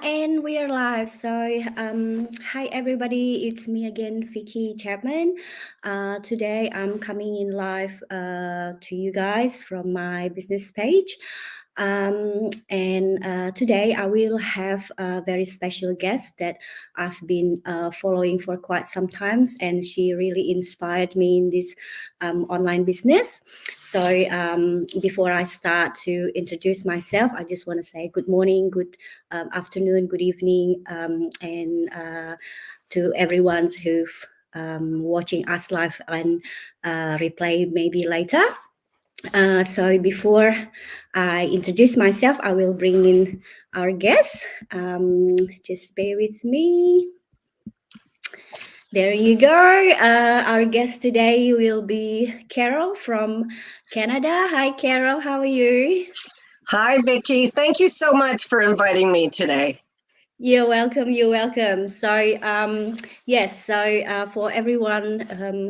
And we are live. Hi everybody, it's me again, Vicky-Chapman. Today I'm coming in live to you guys from my business page. Today I will have a very special guest that I've been following for quite some time, and she really inspired me in this online business. Before I start to introduce myself, I just want to say good morning, good afternoon, good evening, and to everyone who've watching us live and replay maybe later. Before I introduce myself, I will bring in our guest. Just bear with me. There you go. Our guest today will be Carol from Canada. Hi, Carol. How are you? Hi, Vicky. Thank you so much for inviting me today. You're welcome. You're welcome. For everyone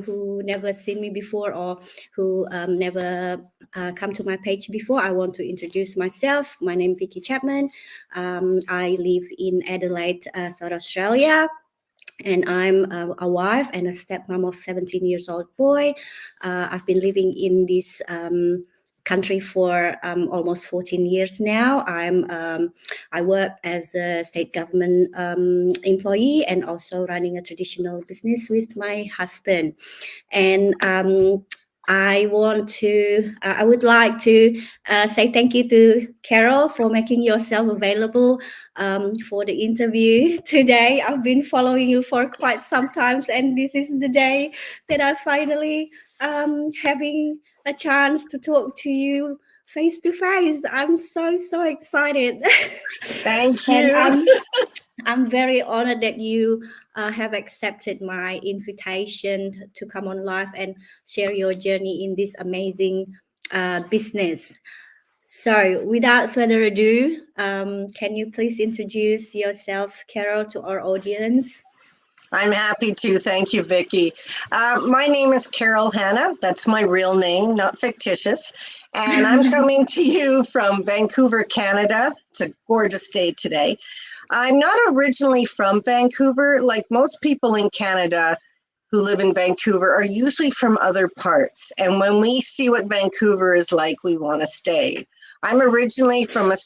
who never seen me before or who never come to my page before, I want to introduce myself. My name is Vicky-Chapman. I live in Adelaide, South Australia. And I'm a wife and a stepmom of 17 years old boy. I've been living in this country for almost 14 years now. I work as a state government employee and also running a traditional business with my husband. And I would like to say thank you to Carol for making yourself available for the interview today. I've been following you for quite some time, and this is the day that I finally having a chance to talk to you face to face. I'm so excited. Thank And you. I'm very honored that you have accepted my invitation to come on live and share your journey in this amazing business. So, without further ado, can you please introduce yourself, Carol, to our audience? I'm happy to. Thank you, Vicky. My name is Carol Hanna. That's my real name, not fictitious. And I'm coming to you from Vancouver, Canada. It's a gorgeous day today. I'm not originally from Vancouver. Like most people in Canada who live in Vancouver are usually from other parts. And when we see what Vancouver is like, we want to stay. I'm originally from a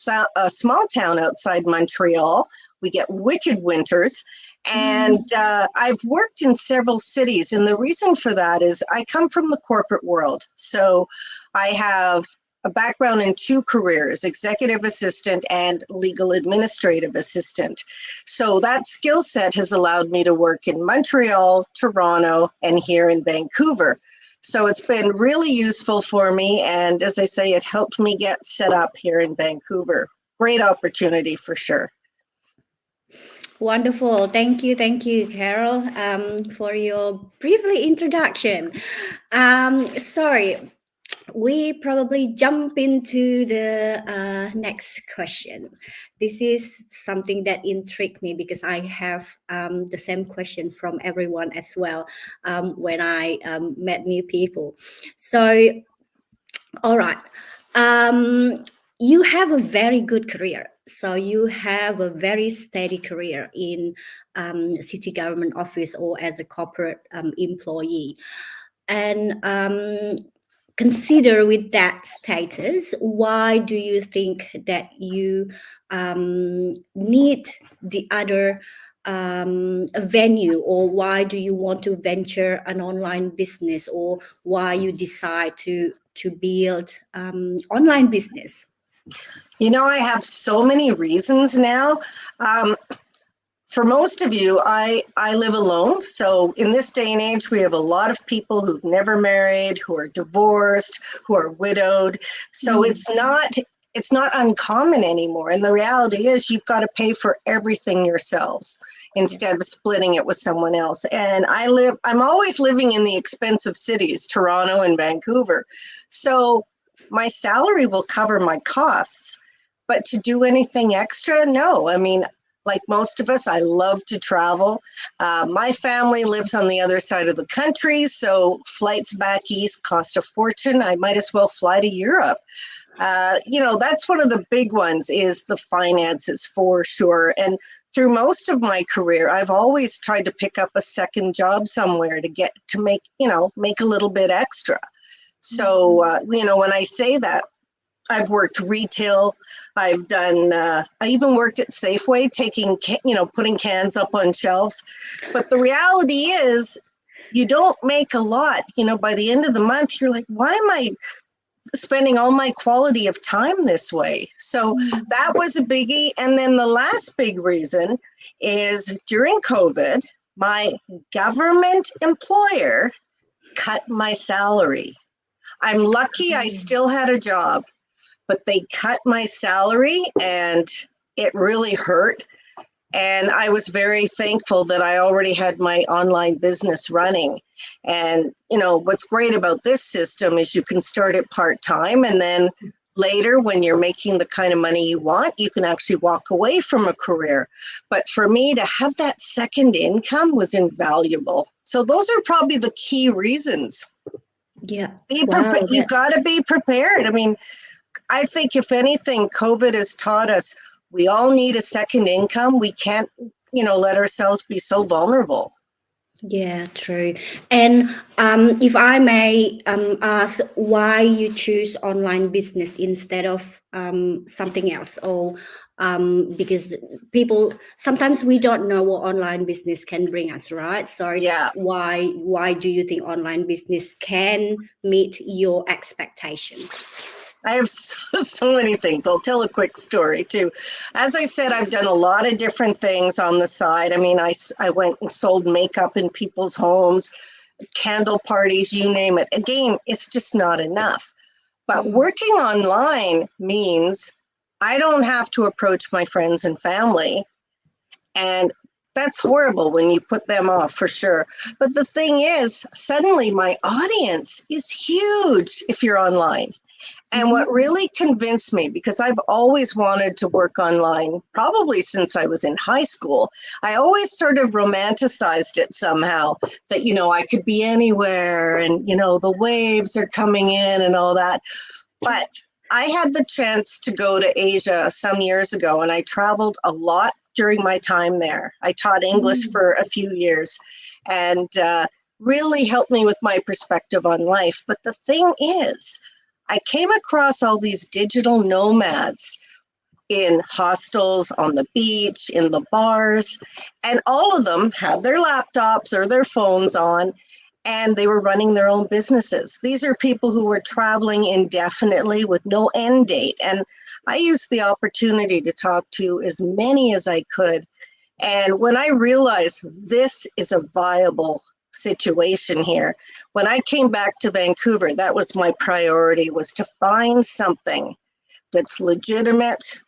small town outside Montreal. We get wicked winters. And I've worked in several cities. And the reason for that is I come from the corporate world. So I have a background in two careers, executive assistant and legal administrative assistant. So that skill set has allowed me to work in Montreal, Toronto, and here in Vancouver. So it's been really useful for me. And as I say, it helped me get set up here in Vancouver. Great opportunity for sure. Wonderful. Thank you, Carol, for your briefly introduction. We probably jump into the next question. This is something that intrigued me because I have the same question from everyone as well when I met new people. So, all right. You have a very good career. So you have a very steady career in city government office or as a corporate employee. And consider with that status, why do you think that you need the other venue, or why do you want to venture an online business, or why you decide to build online business? You know, I have so many reasons now. For most of you, I live alone. So in this day and age, we have a lot of people who've never married, who are divorced, who are widowed. So it's not uncommon anymore. And the reality is you've got to pay for everything yourselves instead of splitting it with someone else. And I'm always living in the expensive cities, Toronto and Vancouver. So my salary will cover my costs, but to do anything extra, no. I mean, like most of us, I love to travel. My family lives on the other side of the country, so flights back east cost a fortune. I might as well fly to Europe. That's one of the big ones, is the finances, for sure. And through most of my career, I've always tried to pick up a second job somewhere to make a little bit extra. So, when I say that, I've worked retail. I've done, I even worked at Safeway, putting cans up on shelves. But the reality is, you don't make a lot. By the end of the month, you're like, why am I spending all my quality of time this way? So that was a biggie. And then the last big reason is during COVID, my government employer cut my salary. I'm lucky I still had a job, but they cut my salary and it really hurt. And I was very thankful that I already had my online business running. And, what's great about this system is you can start it part-time, and then later, when you're making the kind of money you want, you can actually walk away from a career. But for me, to have that second income was invaluable. So those are probably the key reasons. Yeah. You got to be prepared. I mean, I think if anything, COVID has taught us we all need a second income. We can't, let ourselves be so vulnerable. Yeah, true. And if I may ask, why you choose online business instead of something else, or because sometimes we don't know what online business can bring us, right? So yeah, why do you think online business can meet your expectations? I have so many things. I'll tell a quick story too. As I said, I've done a lot of different things on the side. I mean, I went and sold makeup in people's homes, candle parties, you name it. Again, it's just not enough. But working online means I don't have to approach my friends and family. And that's horrible when you put them off, for sure. But the thing is, suddenly my audience is huge if you're online. And what really convinced me, because I've always wanted to work online, probably since I was in high school, I always sort of romanticized it somehow, that, I could be anywhere and, the waves are coming in and all that. But I had the chance to go to Asia some years ago, and I traveled a lot during my time there. I taught English for a few years, and really helped me with my perspective on life. But the thing is, I came across all these digital nomads in hostels, on the beach, in the bars, and all of them had their laptops or their phones on, and they were running their own businesses. These are people who were traveling indefinitely with no end date. And I used the opportunity to talk to as many as I could. And when I realized this is a viable situation here, when I came back to Vancouver, that was my priority, was to find something that's legitimate.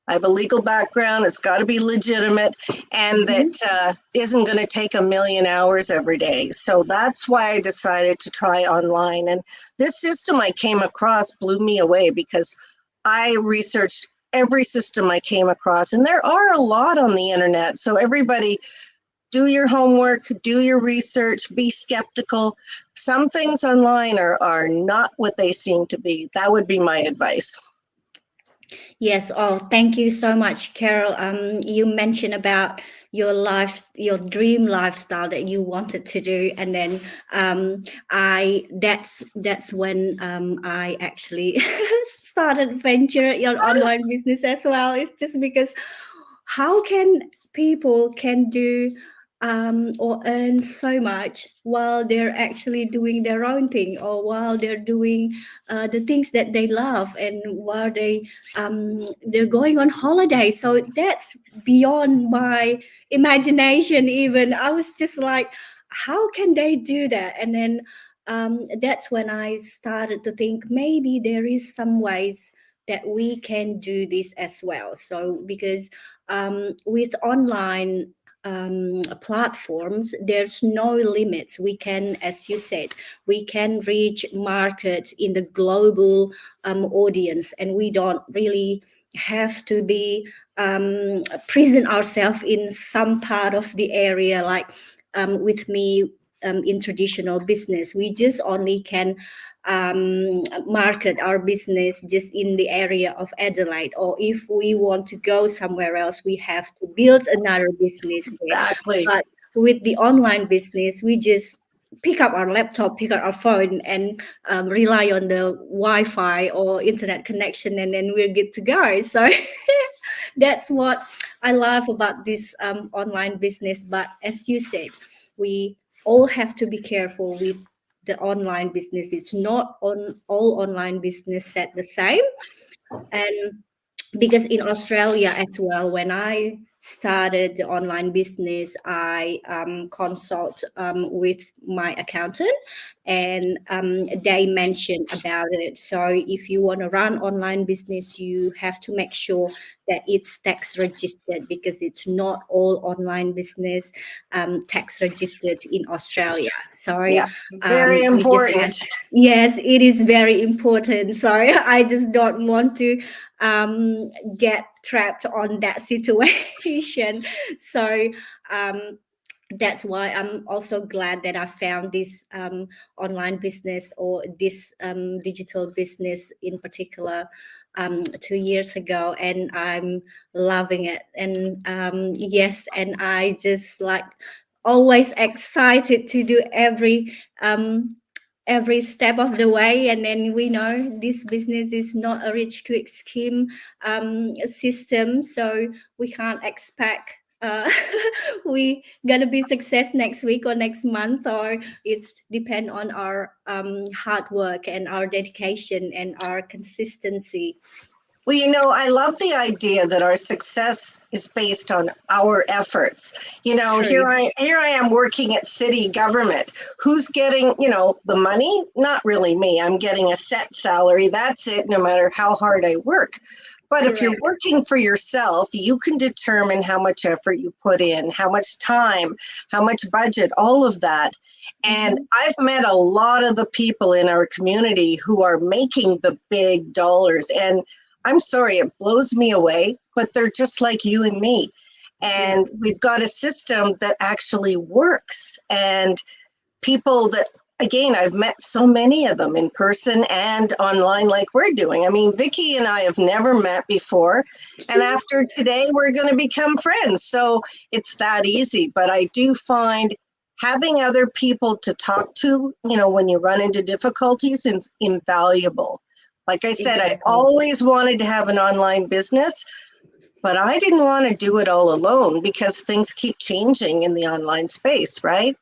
I have a legal background, it's got to be legitimate, and that isn't going to take a million hours every day. So that's why I decided to try online. And this system I came across blew me away, because I researched every system I came across, and there are a lot on the internet. So everybody, do your homework, do your research, be skeptical. Some things online are not what they seem to be. That would be my advice. Yes. Oh, thank you so much, Carol. You mentioned about your dream lifestyle that you wanted to do, and then that's when I actually started venture your online business as well. It's just because how can people can do or earn so much while they're actually doing their own thing, or while they're doing the things that they love, and while they're going on holiday. So that's beyond my imagination. Even I was just like, how can they do that? And then that's when I started to think maybe there is some ways that we can do this as well. So because with online platforms, there's no limits. We can, as you said, we can reach markets in the global audience, and we don't really have to be prison ourselves in some part of the area, like with me in traditional business. We just only can market our business just in the area of Adelaide, or if we want to go somewhere else, we have to build another business there. Exactly. But with the online business, we just pick up our laptop, pick up our phone, and rely on the Wi-Fi or internet connection, and then we're good to go. So that's what I love about this online business. But as you said, we all have to be careful with the online business. It's not on all online business set the same. And because in Australia as well, when I started the online business, I consult with my accountant, and they mentioned about it. So if you want to run online business, you have to make sure that it's tax registered, because it's not all online business tax registered in Australia. So Yeah, very we just important. have, yes, it is very important. So I just don't want to get trapped on that situation. So that's why I'm also glad that I found this online business, or this digital business in particular, 2 years ago, and I'm loving it. And yes, and I just like always excited to do every step of the way. And then we know this business is not a rich quick scheme system, so we can't expect we gonna be success next week or next month, or it's depend on our hard work and our dedication and our consistency. Well, I love the idea that our success is based on our efforts. True. Here I am working at city government. Who's getting, the money? Not really me. I'm getting a set salary. That's it, no matter how hard I work. But if you're Correct. working for yourself, you can determine how much effort you put in, how much time, how much budget, all of that. And Mhm. I've met a lot of the people in our community who are making the big dollars. And I'm sorry, it blows me away, but they're just like you and me. Yeah. And we've got a system that actually works. And people that, again, I've met so many of them in person and online, like we're doing. I mean, Vicky and I have never met before. And after today, we're going to become friends. So it's that easy. But I do find having other people to talk to, when you run into difficulties, is invaluable. Like I said, I Exactly. always wanted to have an online business, but I didn't want to do it all alone because things keep changing in the online space, right?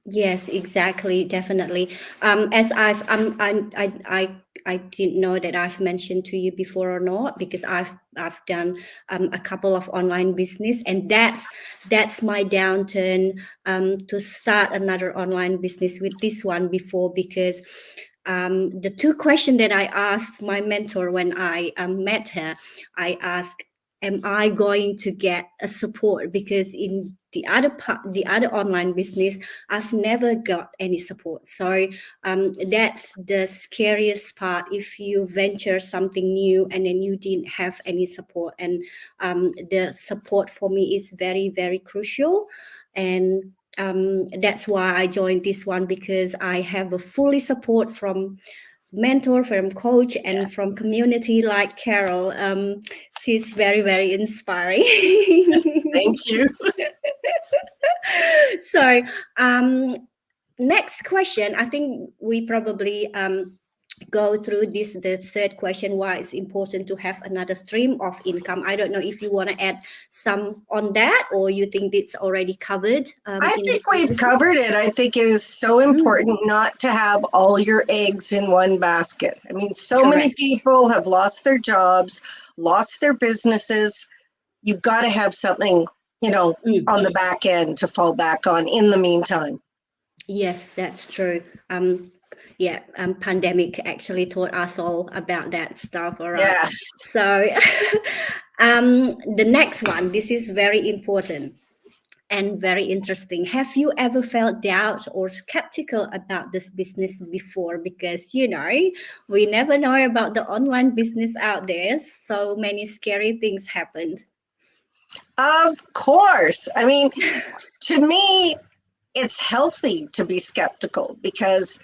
Yes, exactly, definitely. As I didn't know that I've mentioned to you before or not, because I've done a couple of online business, and that's my downturn to start another online business with this one before, because the two questions that I asked my mentor when I met her, I asked, am I going to get a support? Because in the other online business, I've never got any support. So that's the scariest part, if you venture something new and then you didn't have any support. And the support for me is very, very crucial. And that's why I joined this one, because I have a fully support from mentor, from coach, and from community like Carol. She's very, very inspiring. Thank you. So next question, I think we probably go through this, the third question, why it's important to have another stream of income. I don't know if you want to add some on that, or you think it's already covered I in the think we've previous one. covered it. I think it is so important not to have all your eggs in one basket. I mean, so many Correct. people have lost their jobs, lost their businesses. You've got to have something, on the back end to fall back on in the meantime. Yes, that's true. Yeah, pandemic actually taught us all about that stuff. All right. Yes. So, the next one, this is very important and very interesting. Have you ever felt doubt or skeptical about this business before? Because, we never know about the online business out there. So many scary things happened. Of course. I mean, to me, it's healthy to be skeptical because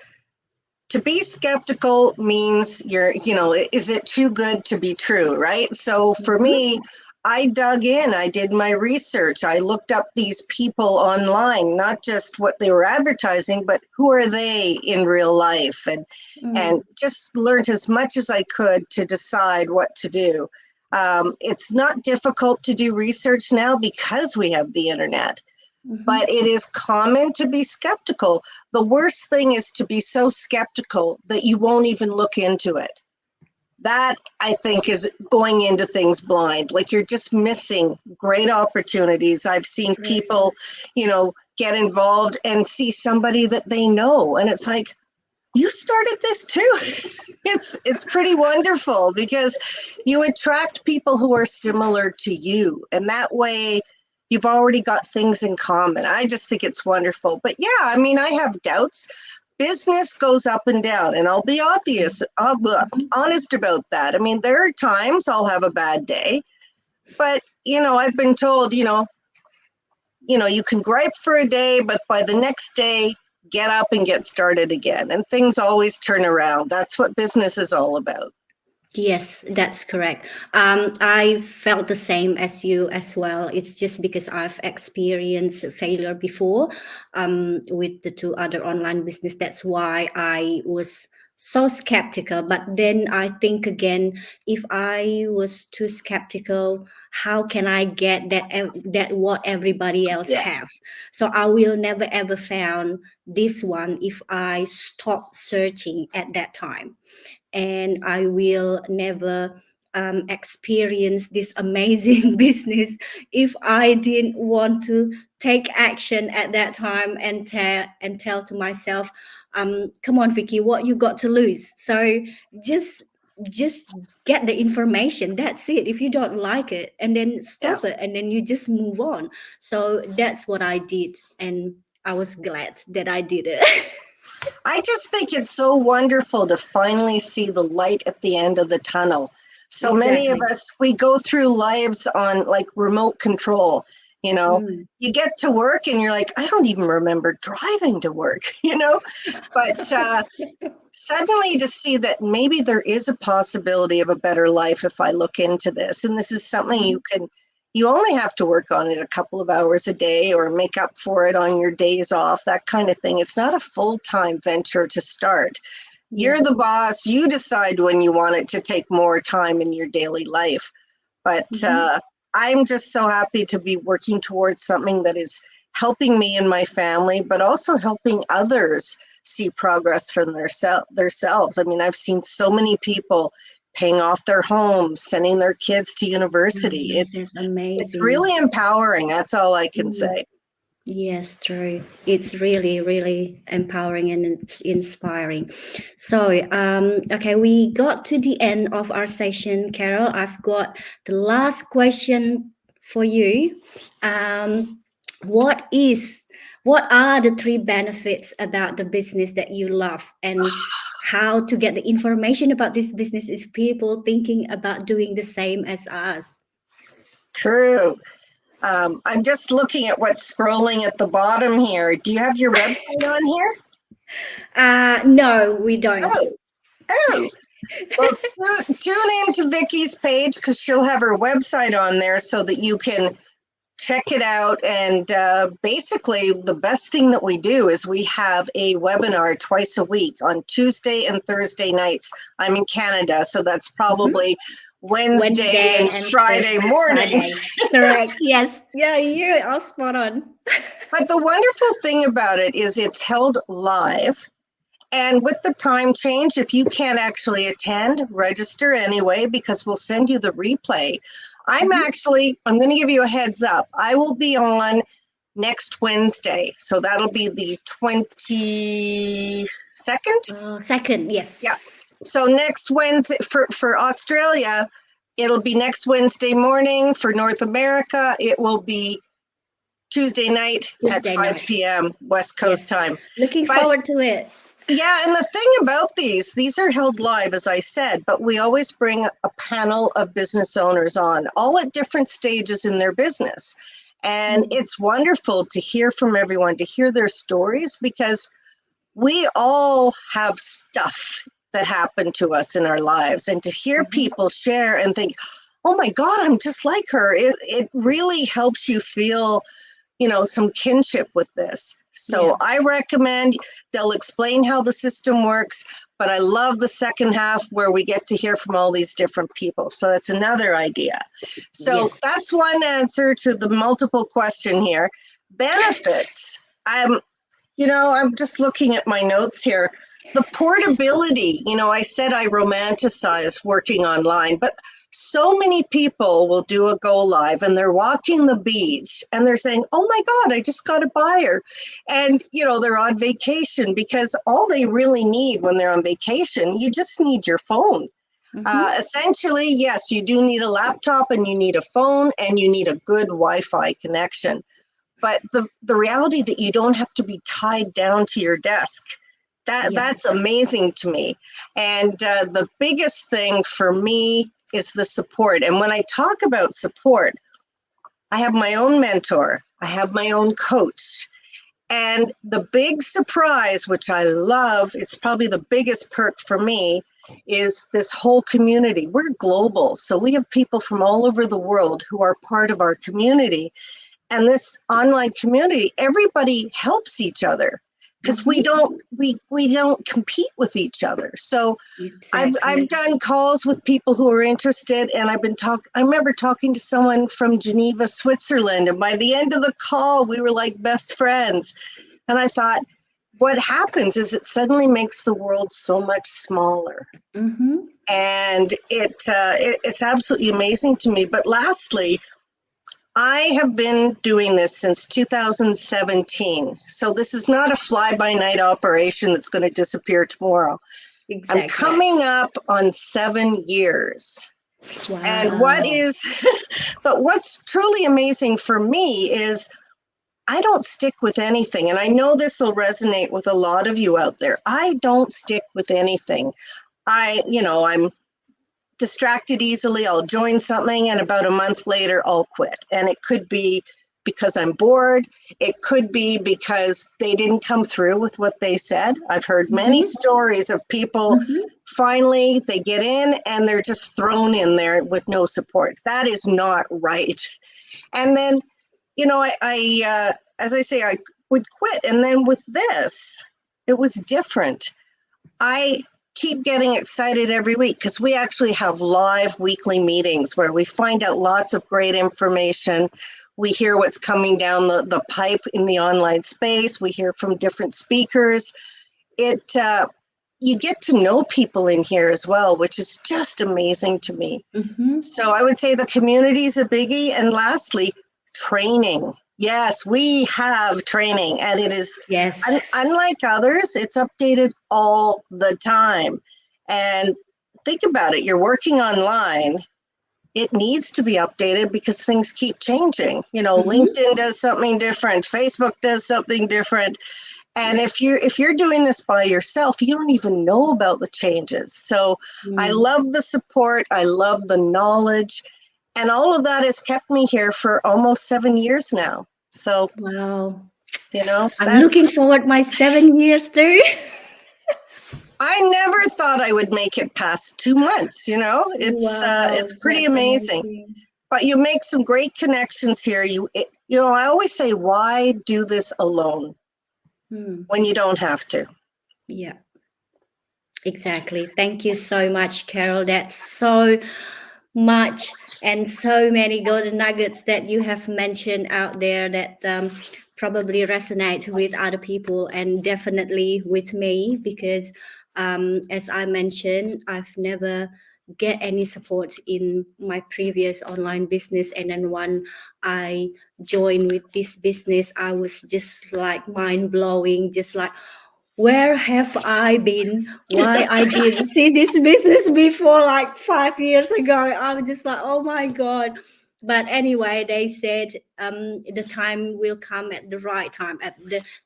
to be skeptical means is it too good to be true, right? So for me, I dug in, I did my research, I looked up these people online, not just what they were advertising, but who are they in real life, and just learned as much as I could to decide what to do. It's not difficult to do research now because we have the internet. But it is common to be skeptical. The worst thing is to be so skeptical that you won't even look into it. That, I think, is going into things blind. Like, you're just missing great opportunities. I've seen people, get involved and see somebody that they know. And it's like, you started this too. It's pretty wonderful because you attract people who are similar to you. And that way, you've already got things in common. I just think it's wonderful. But yeah, I mean, I have doubts. Business goes up and down, and I'll be honest about that. I mean, there are times I'll have a bad day, but I've been told, you can gripe for a day, but by the next day, get up and get started again. And things always turn around. That's what business is all about. Yes, that's correct. I felt the same as you as well. It's just because I've experienced failure before with the two other online business. That's why I was so skeptical. But then I think again, if I was too skeptical, how can I get that what everybody else have? So I will never ever found this one if I stop searching at that time. And I will never experience this amazing business if I didn't want to take action at that time and tell to myself, come on, Vicky, what you got to lose? So just get the information. That's it. If you don't like it, and then stop it, and then you just move on. So that's what I did, and I was glad that I did it. I just think it's so wonderful to finally see the light at the end of the tunnel. So many of us, we go through lives on like remote control. You get to work and you're like, I don't even remember driving to work, but suddenly to see that maybe there is a possibility of a better life if I look into this. And this is something you only have to work on it a couple of hours a day or make up for it on your days off, that kind of thing. It's not a full-time venture to start. You're the boss. You decide when you want it to take more time in your daily life. But I'm just so happy to be working towards something that is helping me and my family, but also helping others see progress from themselves. I mean, I've seen so many people paying off their homes, sending their kids to university. It's amazing. It's really empowering. That's all I can say. Yes, true. It's really, really empowering and it's inspiring. So, okay, we got to the end of our session, Carol. I've got the last question for you. What are the 3 benefits about the business that you love, and how to get the information about this business if people thinking about doing the same as us? True. I'm just looking at what's scrolling at the bottom here. Do you have your website on here? No, we don't. Oh. Well, tune into Vicky's page because she'll have her website on there so that you can check it out. And basically, the best thing that we do is we have a webinar twice a week on Tuesday and Thursday nights. I'm in Canada, so that's probably Wednesday and Friday mornings. Correct. Yes. Yeah, you're all spot on. But the wonderful thing about it is it's held live. And with the time change, if you can't actually attend, register anyway, because we'll send you the replay. I'm going to give you a heads up. I will be on next Wednesday. So that'll be the 22nd? Second, yes. Yeah. So next Wednesday, for Australia, it'll be next Wednesday morning. For North America, it will be Tuesday night at 5 p.m. West Coast time. Looking forward to it. Yeah, and the thing about these are held live, as I said, but we always bring a panel of business owners on, all at different stages in their business. And it's wonderful to hear from everyone, to hear their stories, because we all have stuff that happened to us in our lives, and to hear people share and think, oh my God, I'm just like her. It really helps you feel, you know, some kinship with this. So I recommend, they'll explain how the system works, but I love the second half where we get to hear from all these different people. So that's another idea. So that's one answer to the multiple question here. Benefits. You know, I'm just looking at my notes here. The portability, you know, I said I romanticize working online, but so many people will do a go live and they're walking the beach and they're saying, oh my God, I just got a buyer. And, you know, they're on vacation, because all they really need when they're on vacation, you just need your phone. Essentially, yes, you do need a laptop and you need a phone and you need a good Wi-Fi connection. But the reality that you don't have to be tied down to your desk, that's amazing to me. And the biggest thing for me is the support. And when I talk about support, I have my own mentor, I have my own coach. And the big surprise, which I love, it's probably the biggest perk for me, is this whole community. We're global, so we have people from all over the world who are part of our community. And this online community, everybody helps each other, because we don't compete with each other. So I've done calls with people who are interested, and I remember talking to someone from Geneva, Switzerland, and by the end of the call, we were like best friends. And I thought, what happens is it suddenly makes the world so much smaller. And it's absolutely amazing to me. But lastly, I have been doing this since 2017. So this is not a fly-by-night operation that's going to disappear tomorrow. I'm coming up on 7 years. Wow. And what's truly amazing for me is I don't stick with anything. And I know this will resonate with a lot of you out there. I don't stick with anything. I'm distracted easily. I'll join something and about a month later I'll quit. And it could be because I'm bored. It could be because they didn't come through with what they said. I've heard many stories of people finally they get in and they're just thrown in there with no support. That is not right. And then, you know, I as I say, I would quit. And then with this, it was different. I keep getting excited every week because we actually have live weekly meetings where we find out lots of great information. We hear what's coming down the pipe in the online space. We hear from different speakers. You get to know people in here as well, which is just amazing to me. So I would say the community is a biggie. And lastly, training. Yes, we have training, and it is, unlike others, it's updated all the time. And think about it, you're working online, it needs to be updated because things keep changing. You know, LinkedIn does something different, Facebook does something different. And if you're doing this by yourself, you don't even know about the changes. So I love the support, I love the knowledge. And all of that has kept me here for almost 7 years now. So, wow, you know, I'm looking forward my 7 years too. I never thought I would make it past 2 months. You know, it's pretty amazing. But you make some great connections here. You know, I always say, why do this alone when you don't have to? Yeah, exactly. Thank you so much, Carol. That's so much and so many golden nuggets that you have mentioned out there that probably resonate with other people and definitely with me, because as I mentioned, I've never get any support in my previous online business, and then when I joined with this business, I was just like mind-blowing, just like, where have I been? Why I didn't see this business before, like 5 years ago? I was just like, oh my God. But anyway, they said the time will come at the right time. At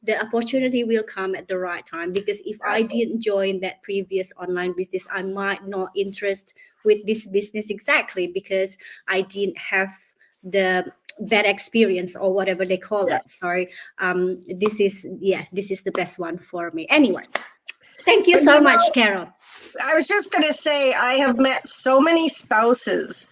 the opportunity will come at the right time. Because if I didn't join that previous online business, I might not interest with this business exactly, because I didn't have the bad experience or whatever they call Yeah. it. So this is the best one for me. Anyway, thank you so much, Carol. I was just going to say, I have met so many spouses,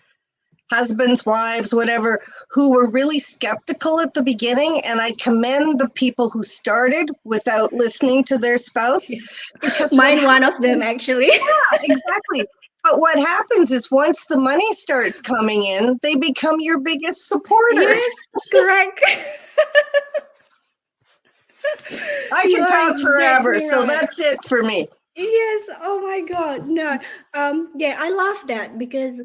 husbands, wives, whatever, who were really skeptical at the beginning. And I commend the people who started without listening to their spouse. Because mine, one of them, actually. Yeah, exactly. But what happens is once the money starts coming in, they become your biggest supporter. Yes, correct. I can talk forever, so that's it for me. Yes. Oh my God. No. Yeah, I love that because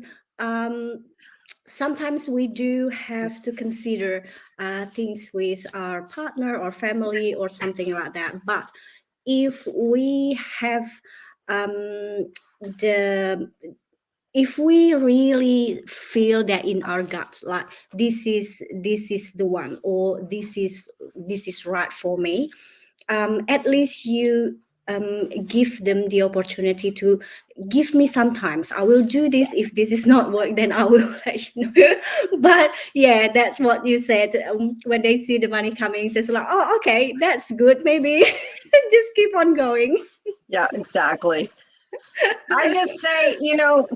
sometimes we do have to consider things with our partner or family or something like that. But if we have if we really feel that in our guts, like this is the one, or this is right for me, at least you give them the opportunity to give me sometimes. I will do this. If this is not work, then I will let you know. But yeah, that's what you said. When they see the money coming, it's just like, oh, okay, that's good. Maybe just keep on going. Yeah, exactly. I just say,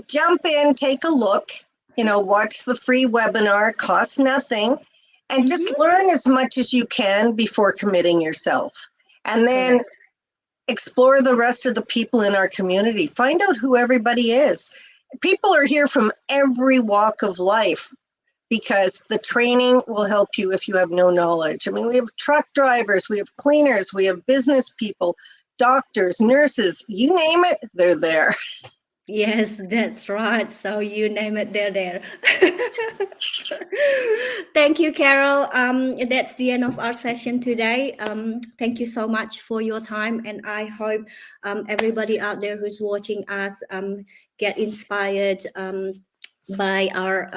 jump in, take a look, watch the free webinar, costs nothing, and just learn as much as you can before committing yourself. And then explore the rest of the people in our community. Find out who everybody is. People are here from every walk of life because the training will help you if you have no knowledge. I mean, we have truck drivers, we have cleaners, we have business people, doctors, nurses, you name it, they're there. Yes, that's right. So you name it, they're there. Thank you, Carol. That's the end of our session today. Thank you so much for your time, and I hope everybody out there who's watching us get inspired by our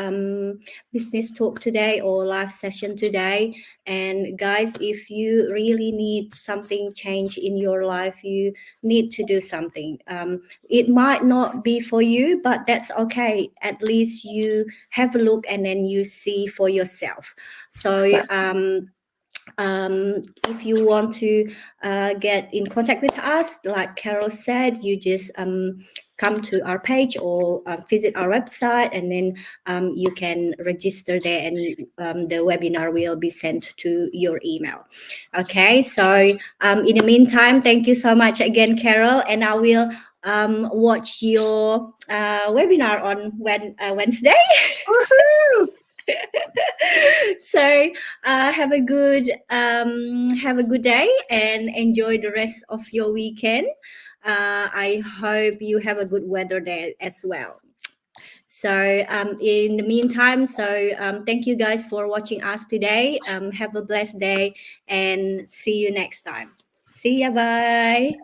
business talk today or live session today. And guys, if you really need something change in your life, you need to do something. It might not be for you, but that's okay. At least you have a look and then you see for yourself. So if you want to get in contact with us, like Carol said, you just come to our page or visit our website, and then you can register there, and the webinar will be sent to your email. Okay, so in the meantime, thank you so much again, Carol, and I will watch your webinar on Wednesday. Woohoo! So have a good day and enjoy the rest of your weekend. I hope you have a good weather there as well. So in the meantime, thank you guys for watching us today. Have a blessed day and see you next time. See ya, bye.